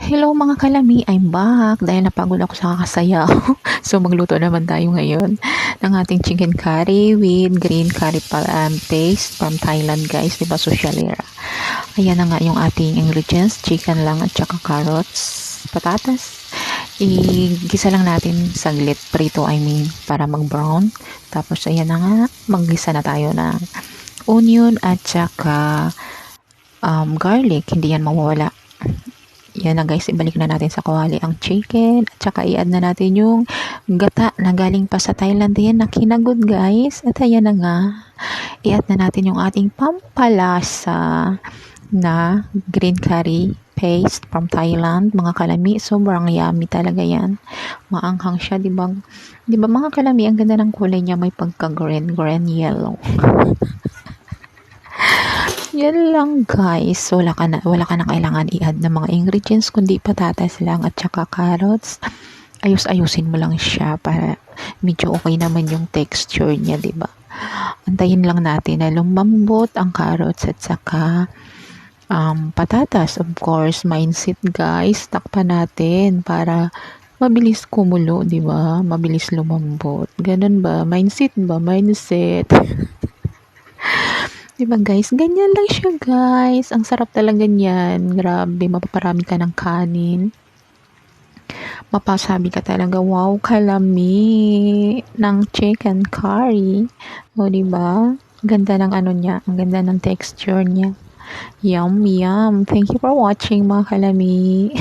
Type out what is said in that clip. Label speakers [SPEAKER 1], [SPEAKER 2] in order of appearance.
[SPEAKER 1] Hello mga kalami, I'm back dahil napagod ako sa kakasayaw. So magluto naman tayo ngayon ng ating chicken curry with green curry paste from Thailand guys, diba socialera. Ayan na nga yung ating ingredients, chicken lang at saka carrots, patatas. Igisa lang natin saglit, prito para mag-brown. Tapos ayan na nga, maggisa na tayo ng onion at saka garlic, hindi yan mawawala. Yan na guys, ibalik na natin sa kawali ang chicken at saka i-add na natin yung gata na galing pa sa Thailand din na kinagod guys. At ayan na nga, i-add na natin yung ating pampalasa na green curry paste from Thailand. Mga kalami, sobrang yummy talaga yan. Maanghang siya, di ba? Di ba mga kalami, ang ganda ng kulay niya, may pagka-green, green yellow. Yan lang guys. Wala ka na kailangan i-add ng mga ingredients kundi patatas lang at saka carrots. Ayusin mo lang siya para medyo okay naman yung texture niya, 'di ba? Antayin lang natin na lumambot ang carrots at saka patatas. Of course, mindset guys. Takpan natin para mabilis kumulo, 'di ba? Mabilis lumambot. Ganun ba? Mindset ba? Mindset. Diba guys, ganyan lang siya guys. Ang sarap talaga niyan. Grabe, mapaparami ka ng kanin. Mapasabi ka talaga, wow, kalami ng chicken curry. O diba? Ganda ng ano niya, ang ganda ng texture niya. Yum, yum. Thank you for watching mga kalami.